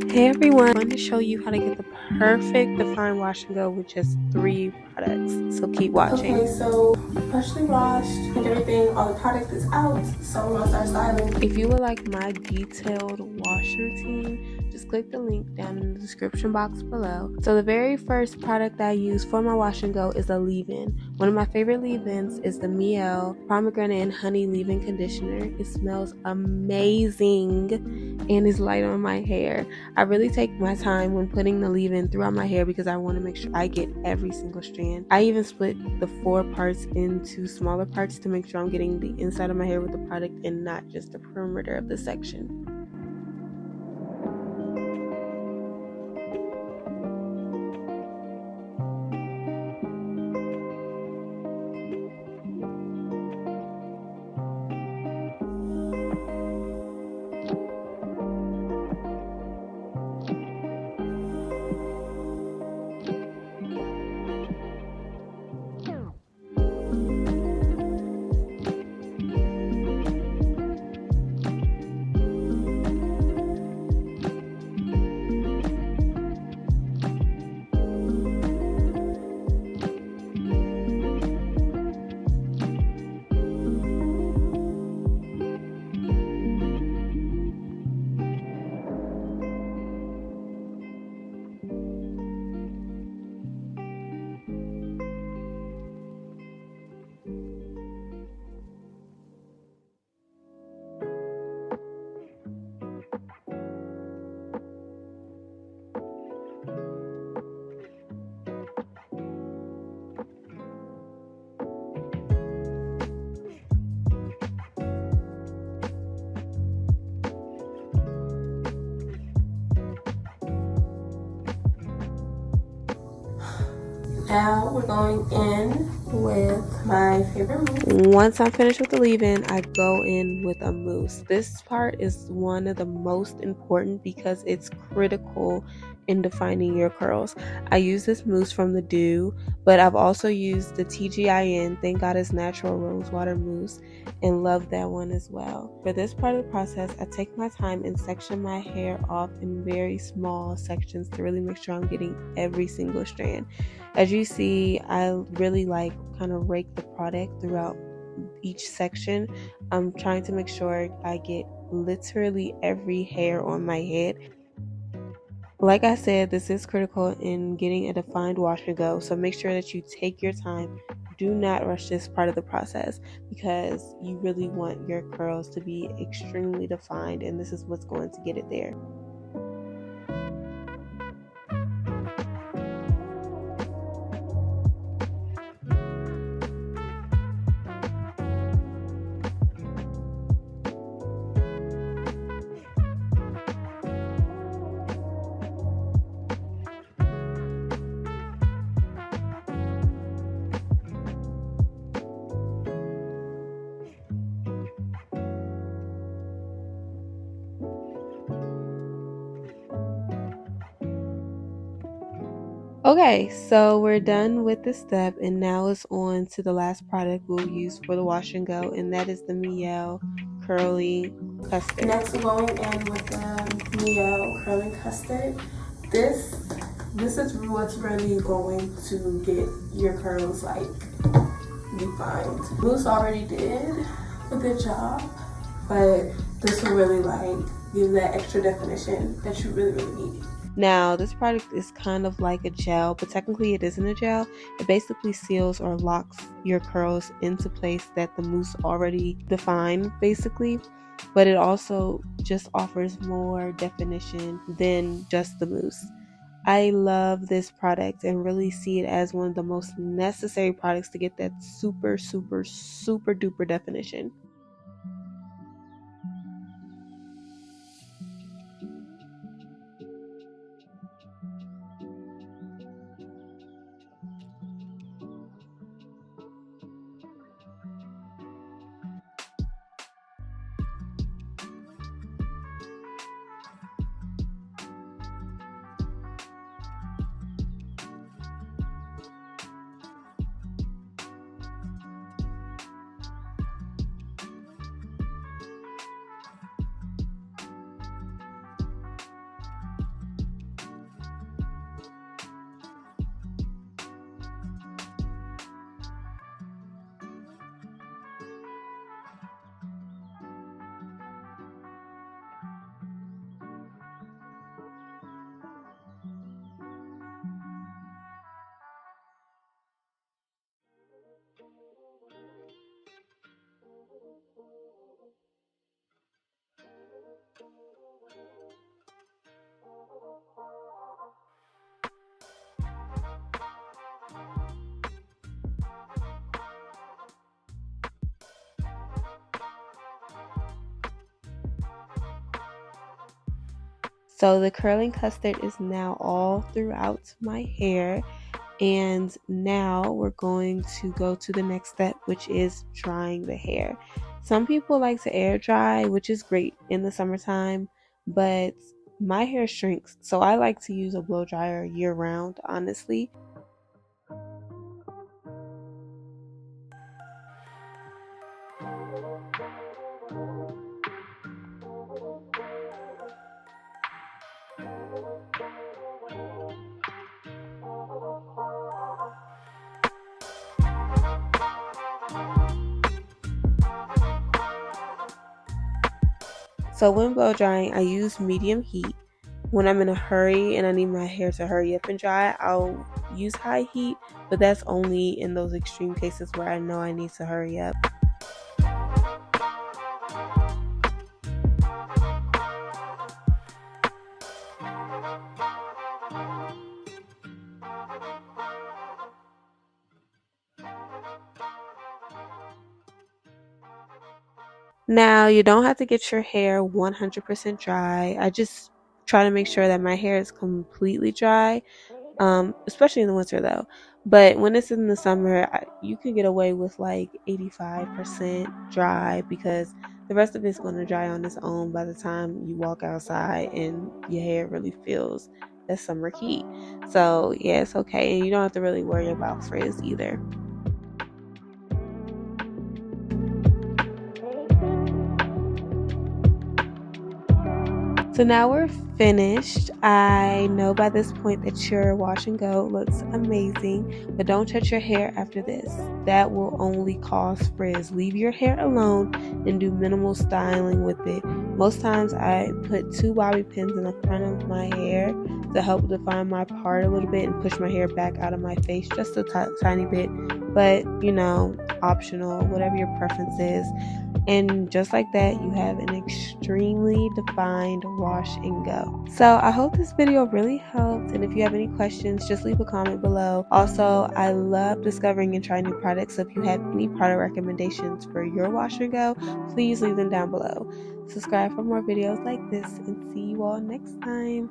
Hey everyone, I want to show you how to get the perfect define wash and go with just 3 products. So keep watching. Okay, so freshly washed and everything, all the product is out, so we're gonna start styling. If you would like my detailed wash routine, just click the link down in the description box below. So the very first product I use for my wash and go is a leave-in. One of my favorite leave-ins is the Miel Pomegranate and Honey Leave-In Conditioner. It smells amazing and is light on my hair. I really take my time when putting the leave-in throughout my hair because I want to make sure I get every single strand. I even split the 4 parts into smaller parts to make sure I'm getting the inside of my hair with the product and not just the perimeter of the section. Now we're going in with my favorite mousse. Once I'm finished with the leave-in, I go in with a mousse. This part is one of the most important because it's critical in defining your curls. I use this mousse from the Dew, but I've also used the TGIN, Thank God It's Natural Rose Water Mousse, and love that one as well. For this part of the process, I take my time and section my hair off in very small sections to really make sure I'm getting every single strand. As you see, I really like kind of rake the product throughout each section. I'm trying to make sure I get literally every hair on my head. Like I said, this is critical in getting a defined wash and go, so make sure that you take your time. Do not rush this part of the process because you really want your curls to be extremely defined, and this is what's going to get it there. Okay, so we're done with this step, and now it's on to the last product we'll use for the wash and go, and that is the Miel Curly Custard. Next we're going in with the Miel Curling Custard. This is what's really going to get your curls like defined. Mousse already did a good job, but this will really like give that extra definition that you really need. Now, this product is kind of like a gel, but technically it isn't a gel. It basically seals or locks your curls into place that the mousse already defined, basically. But it also just offers more definition than just the mousse. I love this product and really see it as one of the most necessary products to get that super, super, super duper definition. So the curling custard is now all throughout my hair. And now we're going to go to the next step, which is drying the hair. Some people like to air dry, which is great in the summertime, but my hair shrinks, so I like to use a blow dryer year round, honestly. So when blow drying, I use medium heat. When I'm in a hurry and I need my hair to hurry up and dry, I'll use high heat, but that's only in those extreme cases where I know I need to hurry up. Now, you don't have to get your hair 100% dry. I just try to make sure that my hair is completely dry, especially in the winter though. But when it's in the summer, you can get away with like 85% dry because the rest of it's going to dry on its own by the time you walk outside and your hair really feels that summer heat. So, yeah, it's okay. And you don't have to really worry about frizz either. So now we're finished. I know by this point that your wash and go looks amazing, but don't touch your hair after this. That will only cause frizz. Leave your hair alone and do minimal styling with it. Most times I put 2 bobby pins in the front of my hair to help define my part a little bit and push my hair back out of my face just a tiny bit, but optional, whatever your preference is. And just like that, you have an extremely defined wash and go. So I hope this video really helped. And if you have any questions, just leave a comment below. Also, I love discovering and trying new products. So if you have any product recommendations for your wash and go, please leave them down below. Subscribe for more videos like this and see you all next time.